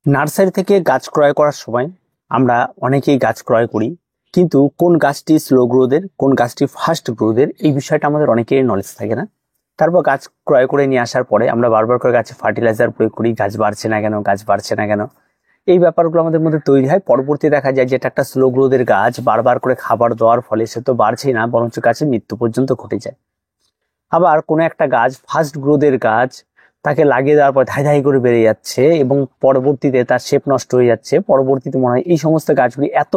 Nursery থেকে গাছ ক্রয় করার সময় আমরা অনেকেই গাছ ক্রয় করি, কিন্তু কোন গাছটি স্লো গ্রোথের, কোন গাছটি ফাস্ট গ্রোথের এই বিষয়টা আমাদের অনেকেরই নলেজ থাকে না। তারপর গাছ ক্রয় করে নিয়ে আসার পরে আমরা বারবার করে গাছে ফার্টিলাইজার প্রয়োগ করি, গাছ বাড়ছে না কেন, গাছ বাড়ছে না কেন, এই ব্যাপারগুলো আমাদের মধ্যে তৈরি হয়। পরবর্তী দেখা যায় যে এটা একটা স্লো গ্রোথের গাছ, বারবার করে খাবার দেওয়ার ফলে সে তো বাড়ছেই না, বরঞ্চ গাছের মৃত্যু পর্যন্ত ঘটে যায়। আবার কোনো একটা গাছ ফাস্ট গ্রোথের গাছ, তাকে লাগিয়ে দেওয়ার পর ধাই ধাই করে বেড়ে যাচ্ছে এবং পরবর্তীতে তার শেপ নষ্ট হয়ে যাচ্ছে। পরবর্তীতে মনে হয় এই সমস্ত গাছগুলি এত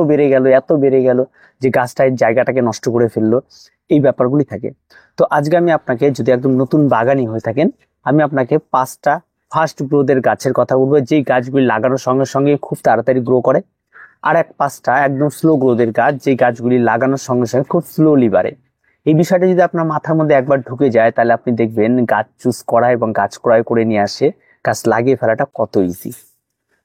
বেড়ে গেল যে গাছটার জায়গাটাকে নষ্ট করে ফেললো, এই ব্যাপারগুলি থাকে। তো আজকে আমি আপনাকে, যদি একদম নতুন বাগানি হয়ে থাকেন, আমি আপনাকে 5টা ফাস্ট গ্রোথের গাছের কথা বলবো, যেই গাছগুলি লাগানোর সঙ্গে সঙ্গে খুব তাড়াতাড়ি গ্রো করে। আর 5টা একদম স্লো গ্রোথের গাছ, যেই গাছগুলি লাগানোর সঙ্গে সঙ্গে খুব স্লোলি বাড়ে। এই বিষয়টা যদি আপনার মাথার মধ্যে একবার ঢুকে যায়, তাহলে আপনি দেখবেন গাছ চুজ করা এবং গাছ ক্রয় করে নিয়ে আসে গাছ লাগিয়ে ফেলাটা কত ইজি।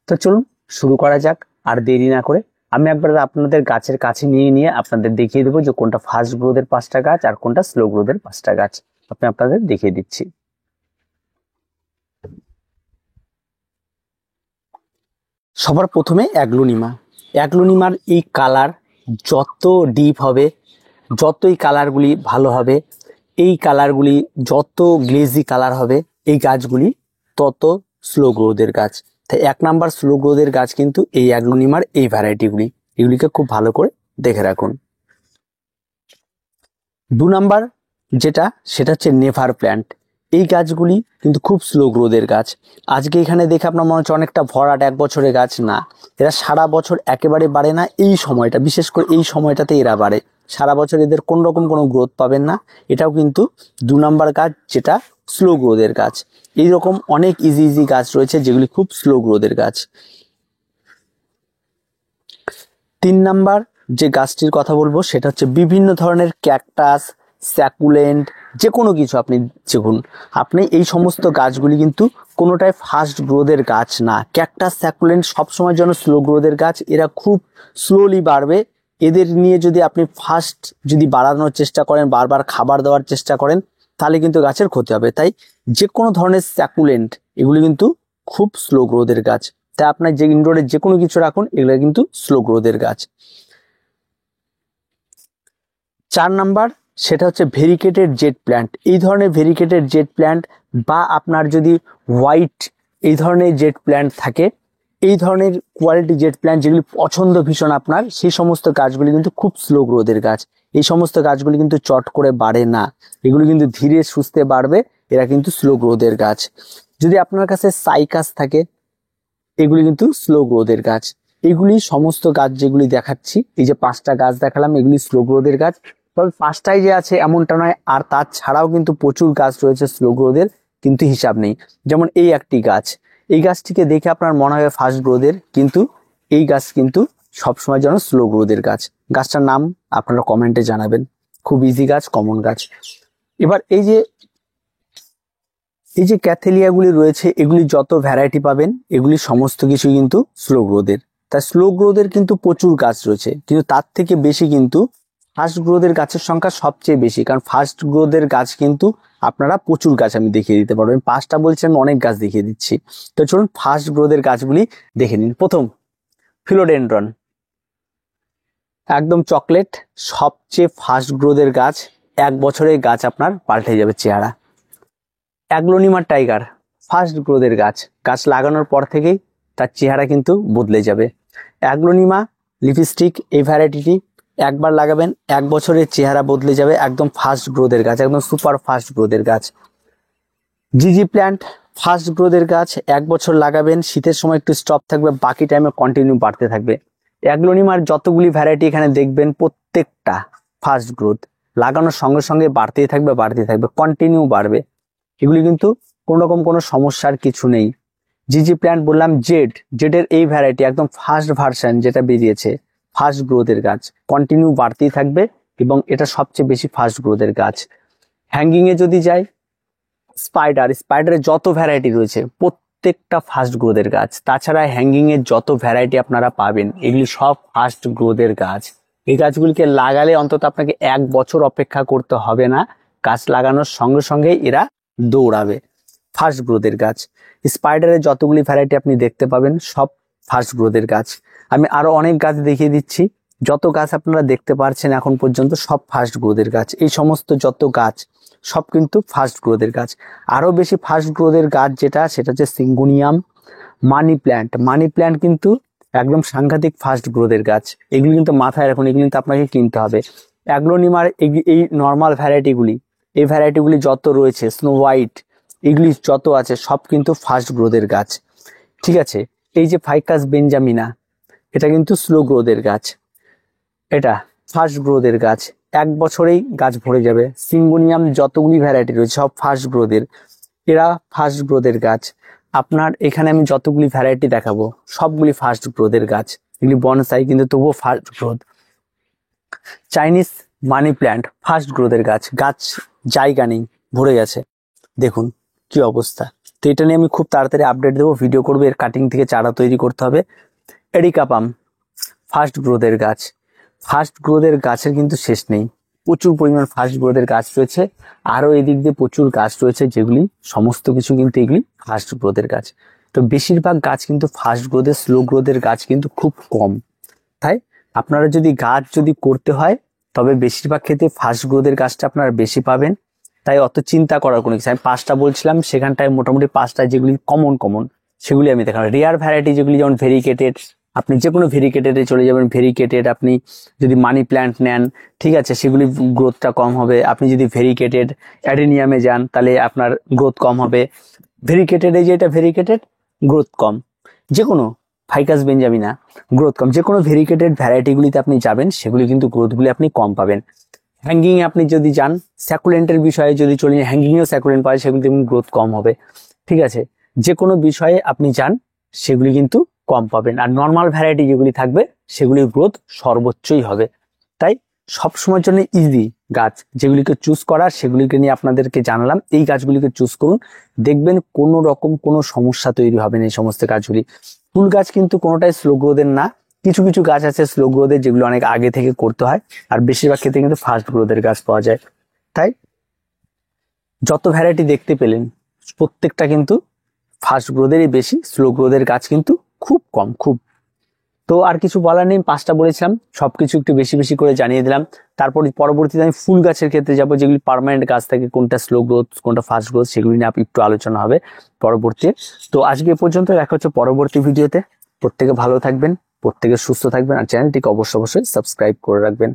তো চলুন শুরু করা যাক। আর দেরি না করে আমি একবার আপনাদের গাছের কাছে নিয়ে আপনাদের দেখিয়ে দেবো যে কোনটা ফাস্ট গ্রোথের 5টা গাছ আর কোনটা স্লো গ্রোথের 5টা গাছ আমি আপনাদের দেখিয়ে দিচ্ছি। সবার প্রথমে অ্যাগ্লোনিমার এই কালার যত ডিপ হবে, যত এই কালারগুলি ভালো হবে, এই কালারগুলি যত গ্লেজি কালার হবে, এই গাছগুলি তত স্লো গ্রোথের গাছ। তাই 1 নাম্বার স্লো গ্রোথের গাছ কিন্তু এই অ্যাগ্লোনিমার এই ভ্যারাইটিগুলি, এগুলিকে খুব ভালো করে দেখে রাখুন। 2 নাম্বার সেটা হচ্ছে নেভার প্ল্যান্ট। এই গাছগুলি কিন্তু খুব স্লো গ্রোথের গাছ। আজকে এখানে দেখে আপনার মনে হচ্ছে অনেকটা ভরাট 1 বছরের গাছ, না, এরা সারা বছর একেবারে বাড়ে না। এই সময়টা, বিশেষ করে এই সময়টাতে এরা বাড়ে, সারা বছর এদের কোন রকম কোনো গ্রোথ পাবেন না। এটাও কিন্তু 2 নাম্বার গাছ, যেটা স্লো গ্রোথের গাছ। এইরকম অনেক ইজি গাছ রয়েছে যেগুলি খুব স্লো গ্রোথের গাছ। 3 নাম্বার যে গাছটির কথা বলবো সেটা হচ্ছে বিভিন্ন ধরনের ক্যাকটাস, স্যাকুলেন্ট, যে কোনো কিছু আপনি দেখুন, আপনি এই সমস্ত গাছগুলি কিন্তু কোনোটাই ফাস্ট গ্রোথের গাছ না। ক্যাকটাস, স্যাকুলেন্ট সবসময় জন্য স্লো গ্রোথের গাছ, এরা খুব স্লোলি বাড়বে। এদের নিয়ে যদি আপনি ফাস্ট বাড়ানোর চেষ্টা করেন, বারবার খাবার দেওয়ার চেষ্টা করেন, তাহলে কিন্তু গাছের ক্ষতি হবে। তাই যে কোনো ধরনের স্যাকুলেন্ট, এগুলি কিন্তু খুব স্লো গ্রোথের গাছ। তাই আপনার যে ইনডোরে যে কোনো কিছু রাখুন, এগুলো কিন্তু স্লো গ্রোথের গাছ। 4 নাম্বার সেটা হচ্ছে ভেরিকেটেড জেট প্ল্যান্ট। এই ধরনের ভেরিকেটেড জেট প্ল্যান্ট বা আপনার যদি হোয়াইট এই ধরনের জেট প্ল্যান্ট থাকে, এই ধরনের কোয়ালিটি জেট প্ল্যান্ট যেগুলি পছন্দ ভীষণ আপনার, সেই সমস্ত গাছগুলি কিন্তু খুব স্লো গ্রোথের গাছ। এই সমস্ত গাছগুলি কিন্তু চট করে বাড়ে না, এগুলি কিন্তু ধীরে সুস্থে বাড়বে, এরা কিন্তু স্লো গ্রোথের গাছ। যদি আপনার কাছে সাইকাস থাকে, এগুলি কিন্তু স্লো গ্রোথের গাছ। এগুলি সমস্ত গাছ যেগুলি দেখাচ্ছি, এই যে 5টা গাছ দেখালাম, এগুলি স্লো গ্রোথের গাছ। তবে 5টাই যে আছে এমনটা নয়, আর তার ছাড়াও কিন্তু প্রচুর গাছ রয়েছে স্লো গ্রোথের, কিন্তু হিসাব নেই। যেমন এই একটি গাছ, এই গাছটিকে দেখে আপনার মনে হয় ফাস্ট গ্রোথের, কিন্তু এই গাছ কিন্তু সবসময় যেন স্লো গ্রোথের গাছ। গাছটার নাম আপনারা কমেন্টে জানাবেন। খুব ইজি গাছ, কমন গাছ। এবার এই যে ক্যাথেলিয়াগুলি রয়েছে, এগুলি যত ভ্যারাইটি পাবেন, এগুলি সমস্ত কিছু কিন্তু স্লো গ্রোথের। তাই স্লো গ্রোথের কিন্তু প্রচুর গাছ রয়েছে, কিন্তু তার থেকে বেশি কিন্তু ফাস্ট গ্রোথের গাছের সংখ্যা সবচেয়ে বেশি। কারণ ফাস্ট গ্রোথের গাছ কিন্তু আপনারা প্রচুর গাছ আমি দেখিয়ে দিতে পারবো। আমি 5টা বলছি, আমি অনেক গাছ দেখিয়ে দিচ্ছি। তো চলুন ফাস্ট গ্রোথের গাছগুলি দেখে নিন। প্রথম, ফিলোডেন্ড্রন, একদম চকলেট, সবচেয়ে ফাস্ট গ্রোথের গাছ। 1 বছরের গাছ আপনার পাল্টে যাবে চেহারা। অ্যাগ্লোনিমা টাইগার, ফাস্ট গ্রোথের গাছ, গাছ লাগানোর পর থেকেই তার চেহারা কিন্তু বদলে যাবে। অ্যাগ্লোনিমা লিপস্টিক, এই ভ্যারাইটিটি একবার লাগাবেন, 1 বছরের চেহারা বদলে যাবে। একদম ফাস্ট গ্রোথের গাছ, একদম সুপার ফাস্ট গ্রোথের গাছ। জিজি প্ল্যান্ট, ফাস্ট গ্রোথের গাছ, 1 বছর লাগাবেন, শীতের সময় একটু স্টপ থাকবে, বাকি টাইমে কন্টিনিউ বাড়তে থাকবে। অ্যাগ্লোনিমার যতগুলি ভ্যারাইটি এখানে দেখবেন, প্রত্যেকটা ফাস্ট গ্রোথ, লাগানোর সঙ্গে সঙ্গে বাড়তেই থাকবে, কন্টিনিউ বাড়বে। এগুলি কিন্তু কোনো রকম কোনো সমস্যার কিছু নেই। জিজি প্ল্যান্ট বললাম। জেডের এই ভ্যারাইটি একদম ফার্স্ট ভার্সন যেটা বেরিয়েছে, ফাস্ট গ্রোথের গাছ, কন্টিনিউ বাড়তেই থাকবে এবং এটা সবচেয়ে বেশি ফাস্ট গ্রোথের গাছ। হ্যাঙ্গিং এ যদি যাই, স্পাইডারের যত ভ্যারাইটি রয়েছে প্রত্যেকটা ফাস্ট গ্রোথের গাছ। তাছাড়া হ্যাঙ্গিং এর যত ভ্যারাইটি আপনারা পাবেন, এগুলি সব ফাস্ট গ্রোথের গাছ। এই গাছগুলিকে লাগালে অন্তত আপনাকে 1 বছর অপেক্ষা করতে হবে না, গাছ লাগানোর সঙ্গে সঙ্গে এরা দৌড়াবে। ফাস্ট গ্রোথের গাছ। স্পাইডারের যতগুলি ভ্যারাইটি আপনি দেখতে পাবেন সব ফাস্ট গ্রোথের গাছ। আমি আরো অনেক গাছ দেখিয়ে দিচ্ছি, যত গাছ আপনারা দেখতে পারছেন এখন পর্যন্ত সব ফাস্ট গ্রোথের গাছ। এই সমস্ত যত গাছ সব কিন্তু ফাস্ট গ্রোথের গাছ। আরো বেশি ফাস্ট গ্রোথের গাছ যেটা, সেটা হচ্ছে syngonium, money plant. Money plant কিন্তু একদম সাংঘাতিক ফাস্ট গ্রোথের গাছ। এগুলি কিন্তু মাথায় রাখুন, এগুলি কিন্তু আপনাকে কিনতে হবে। অ্যাগ্লোনিমার এই নর্মাল ভ্যারাইটিগুলি, এই ভ্যারাইটিগুলি যত রয়েছে, স্নো হোয়াইট, এগুলি যত আছে সব কিন্তু ফাস্ট গ্রোথের গাছ। ঠিক আছে, এই যে ফাইকাস বেঞ্জামিনা, এটা কিন্তু স্লো গ্রোথের গাছ, এটা ফাস্ট গ্রোথের গাছ, 1 বছরেই গাছ ভরে যাবে। সিঙ্গোনিয়াম যতগুলি ভ্যারাইটি রয়েছে সব ফাস্ট গ্রোথের, এরা ফাস্ট গ্রোথের গাছ। আপনার এখানে আমি যতগুলি ভ্যারাইটি দেখাবো সবগুলি ফাস্ট গ্রোথের গাছ। এগুলি বনসাই কিন্তু তবুও fast growth. Chinese money plant fast গ্রোথের গাছ, গাছ জায়গা নেই, ভরে গেছে, দেখুন কি অবস্থা। তো এটা নিয়ে আমি খুব তাড়াতাড়ি আপডেট দেবো, ভিডিও করবো, এর কাটিং থেকে চারা তৈরি করতে হবে। এরিকা পাম ফাস্ট গ্রোথের গাছ। ফাস্ট গ্রোথের গাছের কিন্তু শেষ নেই, প্রচুর পরিমাণ ফাস্ট গ্রোথের গাছ রয়েছে। আরও এদিক দিয়ে প্রচুর গাছ রয়েছে যেগুলি সমস্ত কিছু কিন্তু এগুলি ফাস্ট গ্রোথের গাছ। তো বেশিরভাগ গাছ কিন্তু ফাস্ট গ্রোথের, স্লো গ্রোথের গাছ কিন্তু খুব কম। তাই আপনারা যদি গাছ যদি করতে হয় তবে বেশিরভাগ ক্ষেত্রে ফাস্ট গ্রোথের গাছটা আপনারা বেশি পাবেন। তাই অত চিন্তা করার কোনো কিছু, আমি 5টা বলছিলাম, সেখানটায় মোটামুটি 5টা যেগুলি কমন সেগুলি আমি দেখালাম। রেয়ার ভ্যারাইটি যেগুলি যেমন ভেরিকেটেড, আপনি যে কোনো ভেরিকেটেডে চলে যাবেন। ভেরিকেটেড আপনি যদি মানি প্ল্যান্ট নেন, ঠিক আছে, সেগুলি গ্রোথটা কম হবে। আপনি যদি ভেরিকেটেড অ্যাডেনিয়ামে যান তাহলে আপনার গ্রোথ কম হবে। ভেরিকেটেডে যেটা ভেরিকেটেড গ্রোথ কম, যে কোনো ফাইকাস বেঞ্জামিনা গ্রোথ কম, যে কোনো ভেরিকেটেড ভ্যারাইটিগুলিতে আপনি যাবেন সেগুলি কিন্তু গ্রোথগুলি আপনি কম পাবেন। হ্যাঙ্গিং আপনি যদি যান, স্যাকুলেন্টের বিষয়ে যদি চলে যান, হ্যাঙ্গিংয়েও স্যাকুলেন্ট পায়, সেগুলি কিন্তু গ্রোথ কম হবে। ঠিক আছে, যে কোনো বিষয়ে আপনি যান সেগুলি কিন্তু কম পাবেন। আর নর্মাল ভ্যারাইটি যেগুলি থাকবে সেগুলির গ্রোথ সর্বোচ্চই হবে। তাই সব সময়ের জন্য ইজি গাছ যেগুলিকে চুজ করার, সেগুলিকে নিয়ে আপনাদেরকে জানালাম। এই গাছগুলিকে চুজ করুন, দেখবেন কোনো রকম কোনো সমস্যা তৈরি হবে না। এই সমস্ত গাছগুলি, ফুল গাছ কিন্তু কোনোটাই স্লো গ্রোথের না। কিছু কিছু গাছ আছে স্লো গ্রোথের যেগুলো অনেক আগে থেকে করতে হয়, আর বেশিরভাগ ক্ষেত্রে কিন্তু ফাস্ট গ্রোথের গাছ পাওয়া যায়। তাই যত ভ্যারাইটি দেখতে পেলেন প্রত্যেকটা কিন্তু ফাস্ট গ্রোথেরই বেশি, স্লো গ্রোথের গাছ কিন্তু খুব কম, খুব। তো আর কিছু বলার নেই, 5টা বলেছিলাম, সবকিছু একটু বেশি বেশি করে জানিয়ে দিলাম। তারপর পরবর্তীতে আমি ফুল গাছের ক্ষেত্রে যাবো, যেগুলি পার্মানেন্ট গাছ থাকে, কোনটা স্লো গ্রোথ কোনটা ফাস্ট গ্রোথ সেগুলি নিয়ে একটু আলোচনা হবে পরবর্তী। তো আজকে এ পর্যন্ত, দেখা হচ্ছে পরবর্তী ভিডিওতে। প্রত্যেকে ভালো থাকবেন, প্রত্যেকে সুস্থ থাকবেন, আর চ্যানেলটিকে অবশ্যই সাবস্ক্রাইব করে রাখবেন।